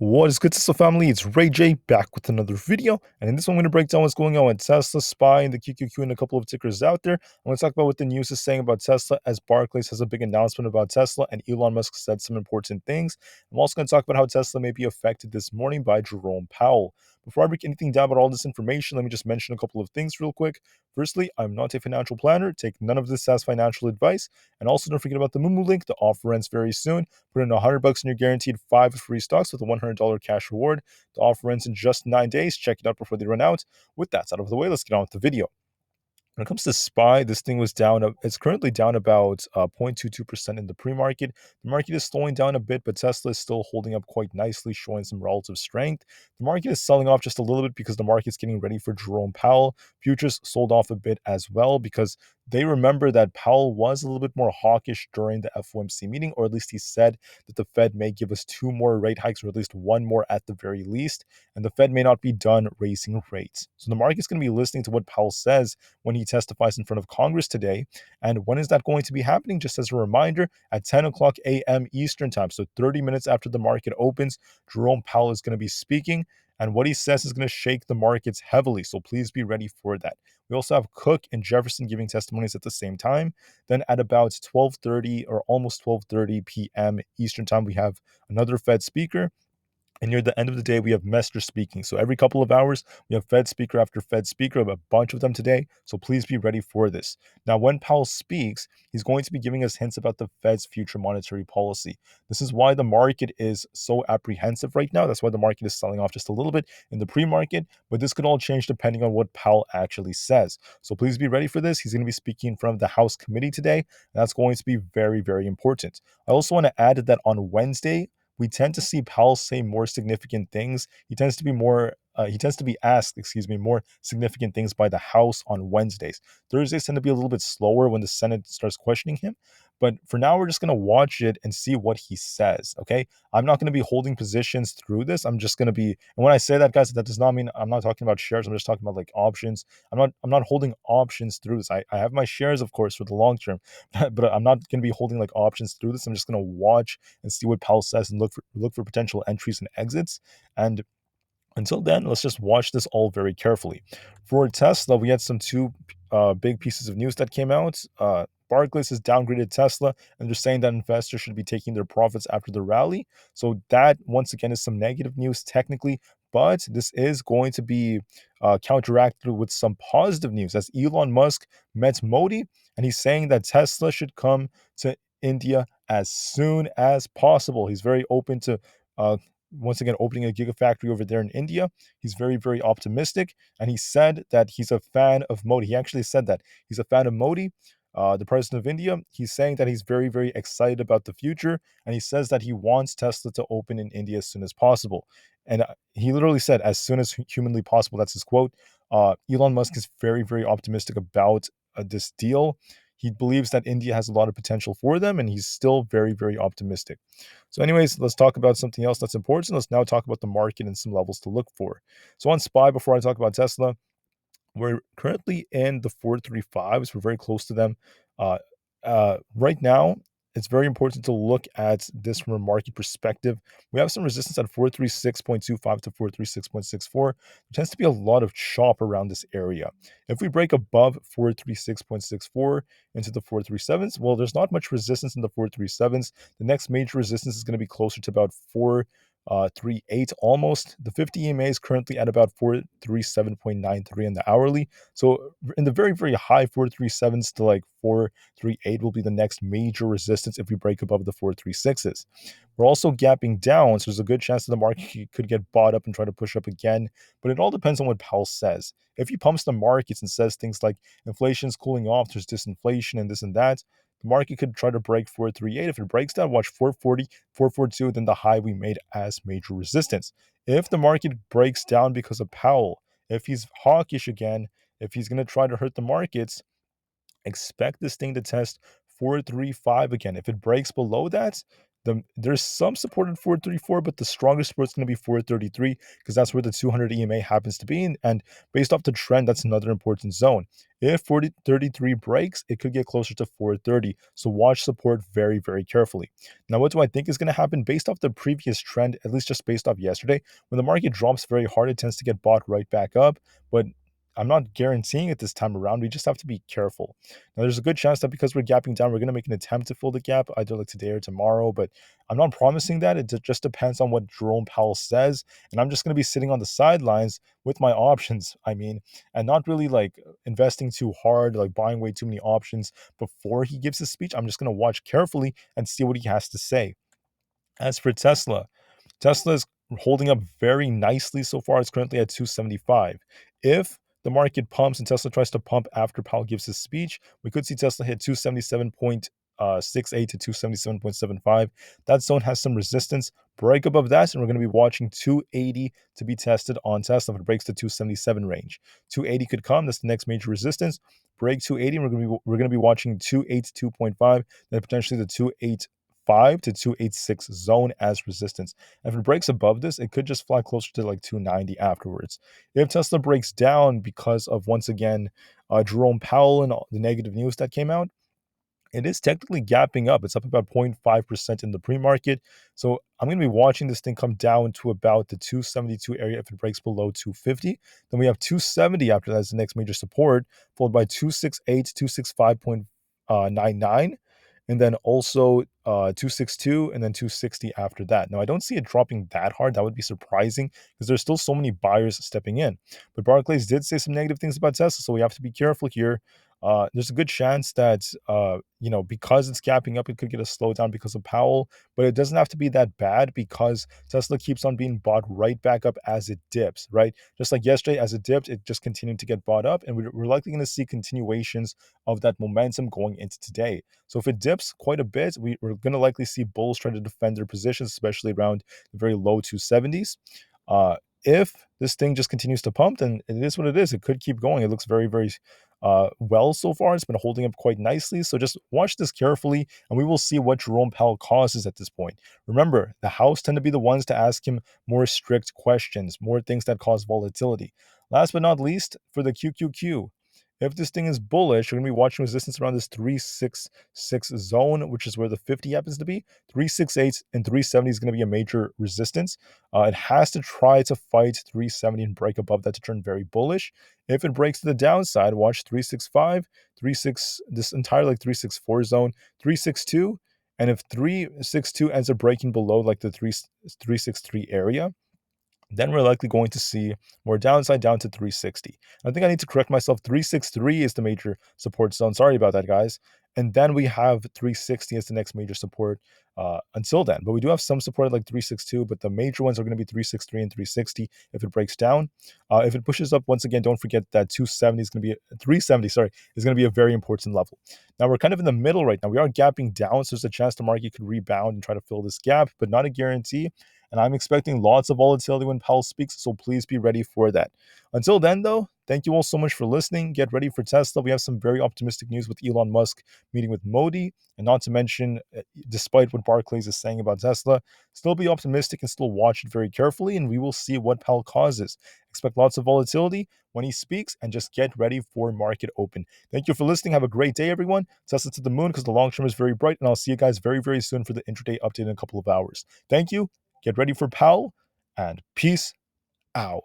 What is good, Tesla family? It's Ray J back with another video, and in this one, I'm going to break down what's going on with Tesla, SPY, and the QQQ, and a couple of tickers out there. I'm going to talk about what the news is saying about Tesla, as Barclays has a big announcement about Tesla, and Elon Musk said some important things. I'm also going to talk about how Tesla may be affected this morning by Jerome Powell. Before I break anything down about all this information, let me just mention a couple of things real quick. Firstly, I'm not a financial planner. Take none of this as financial advice. And also, don't forget about the Moomoo link. The offer ends very soon. Put in $100 and you're guaranteed 5 free stocks with a $100 cash reward. The offer ends in just 9 days. Check it out before they run out. With that out of the way, let's get on with the video. When it comes to SPY, this thing was down. It's currently down about 0.22% in the pre-market. The market is slowing down a bit, but Tesla is still holding up quite nicely, showing some relative strength. The market is selling off just a little bit because the market's getting ready for Jerome Powell. Futures sold off a bit as well because they remember that Powell was a little bit more hawkish during the FOMC meeting, or at least he said that the Fed may give us 2 more rate hikes, or at least 1 more at the very least, and the Fed may not be done raising rates. So the market's going to be listening to what Powell says when he testifies in front of Congress today. And when is that going to be happening? Just as a reminder, at 10 o'clock a.m. Eastern time, so 30 minutes after the market opens, Jerome Powell is going to be speaking. And what he says is going to shake the markets heavily. So please be ready for that. We also have Cook and Jefferson giving testimonies at the same time. Then at about 12:30 or almost 12:30 p.m. Eastern time, we have another Fed speaker. And near the end of the day, we have Mester speaking. So every couple of hours, we have Fed speaker after Fed speaker, a bunch of them today. So please be ready for this. Now, when Powell speaks, he's going to be giving us hints about the Fed's future monetary policy. This is why the market is so apprehensive right now. That's why the market is selling off just a little bit in the pre-market. But this could all change depending on what Powell actually says. So please be ready for this. He's going to be speaking in front of the House committee today. And that's going to be very, very important. I also want to add that on Wednesday, we tend to see Powell say more significant things. He tends to be asked, more significant things by the House on Wednesdays. Thursdays tend to be a little bit slower when the Senate starts questioning him. But for now, we're just going to watch it and see what he says. Okay. I'm not going to be holding positions through this. I'm just going to be, and when I say that, guys, that does not mean I'm not talking about shares. I'm just talking about like options. I'm not holding options through this. I have my shares, of course, for the long term, but I'm not going to be holding like options through this. I'm just going to watch and see what Powell says and look for potential entries and exits. And until then, let's just watch this all very carefully. For Tesla, we had some two big pieces of news that came out. Barclays has downgraded Tesla, and they're saying that investors should be taking their profits after the rally. So that, once again, is some negative news technically, but this is going to be counteracted with some positive news as Elon Musk met Modi, and he's saying that Tesla should come to India as soon as possible. He's very open to once again opening a gigafactory over there in India. He's very, very optimistic, and he said that he's a fan of Modi. He actually said that he's a fan of Modi, the president of India. He's saying that he's very, very excited about the future, and he says that he wants Tesla to open in India as soon as possible. And he literally said, as soon as humanly possible. That's his quote. Elon Musk is very, very optimistic about this deal. He believes that India has a lot of potential for them, and he's still very, very optimistic. So, anyways, let's talk about something else that's important. Let's now talk about the market and some levels to look for. So, on SPY, before I talk about Tesla, we're currently in the 435s. We're very close to them. Uh, right now, it's very important to look at this from a market perspective. We have some resistance at 436.25 to 436.64. There tends to be a lot of chop around this area. If we break above 436.64 into the 437s, well, there's not much resistance in the 437s. The next major resistance is going to be closer to about 438 almost. The 50 EMA is currently at about 437.93 in the hourly. So in the very, very high 437s to like 438 will be the next major resistance if we break above the 436s. We're also gapping down, so there's a good chance that the market could get bought up and try to push up again. But it all depends on what Powell says. If he pumps the markets and says things like inflation's cooling off, there's disinflation and this and that, the market could try to break 438. If it breaks down, watch 440, 442, then the high we made as major resistance. If the market breaks down because of Powell, if he's hawkish again, if he's going to try to hurt the markets, expect this thing to test 435 again. If it breaks below that, There's some support at 434, but the strongest support is going to be 433 because that's where the 200 EMA happens to be. And based off the trend, that's another important zone. If 4033 breaks, it could get closer to 430. So watch support very, very carefully. Now, what do I think is going to happen based off the previous trend, at least just based off yesterday? When the market drops very hard, it tends to get bought right back up. But I'm not guaranteeing it this time around. We just have to be careful. Now, there's a good chance that because we're gapping down, we're going to make an attempt to fill the gap either like today or tomorrow. But I'm not promising that. It just depends on what Jerome Powell says. And I'm just going to be sitting on the sidelines with my options, and not really like investing too hard, like buying way too many options before he gives his speech. I'm just going to watch carefully and see what he has to say. As for Tesla, Tesla is holding up very nicely so far. It's currently at 275. If the market pumps and Tesla tries to pump after Powell gives his speech, we could see Tesla hit 277.68 to 277.75. That zone has some resistance. Break above that, and we're going to be watching 280 to be tested on Tesla if it breaks the 277 range. 280 could come. That's the next major resistance. Break 280, and we're going to be watching 282.5, then potentially the 285 to 286 zone as resistance. If it breaks above this, it could just fly closer to like 290 afterwards. If Tesla breaks down because of, once again, Jerome Powell and all the negative news that came out, it is technically gapping up. It's up about 0.5% in the pre-market. So I'm going to be watching this thing come down to about the 272 area if it breaks below 250. Then we have 270 after that as the next major support, followed by 268, 265.99, and then also 262, and then 260 after that. Now, I don't see it dropping that hard. That would be surprising because there's still so many buyers stepping in. But Barclays did say some negative things about Tesla, so we have to be careful here. There's a good chance that because it's gapping up, it could get a slowdown because of Powell, but it doesn't have to be that bad because Tesla keeps on being bought right back up as it dips, right? Just like yesterday, as it dipped, it just continued to get bought up, and we're likely going to see continuations of that momentum going into today. So if it dips quite a bit, we're going to likely see bulls try to defend their positions, especially around the very low 270s. Uh, if this thing just continues to pump, then it is what it is. It could keep going. It looks very, very well so far. It's been holding up quite nicely. So just watch this carefully, and we will see what Jerome Powell causes at this point. Remember, the House tend to be the ones to ask him more strict questions, more things that cause volatility. Last but not least, for the QQQ, if this thing is bullish, you're going to be watching resistance around this 366 zone, which is where the 50 happens to be. 368 and 370 is going to be a major resistance. It has to try to fight 370 and break above that to turn very bullish. If it breaks to the downside, watch 365, 36, this entire like 364 zone, 362. And if 362 ends up breaking below like the 363 area, then we're likely going to see more downside down to 360. I think I need to correct myself. 363 is the major support zone. Sorry about that, guys. And then we have 360 as the next major support until then. But we do have some support at like 362, but the major ones are going to be 363 and 360 if it breaks down. If it pushes up, once again, don't forget that 270 is going to be 370, sorry, is going to be a very important level. Now we're kind of in the middle right now. We are gapping down, so there's a chance the market could rebound and try to fill this gap, but not a guarantee. And I'm expecting lots of volatility when Powell speaks, so please be ready for that. Until then, though, thank you all so much for listening. Get ready for Tesla. We have some very optimistic news with Elon Musk meeting with Modi, and not to mention, despite what Barclays is saying about Tesla, still be optimistic and still watch it very carefully, and we will see what Powell causes. Expect lots of volatility when he speaks, and just get ready for market open. Thank you for listening. Have a great day, everyone. Tesla to the moon because the long term is very bright, and I'll see you guys very, very soon for the intraday update in a couple of hours. Thank you. Get ready for Powell, and peace out.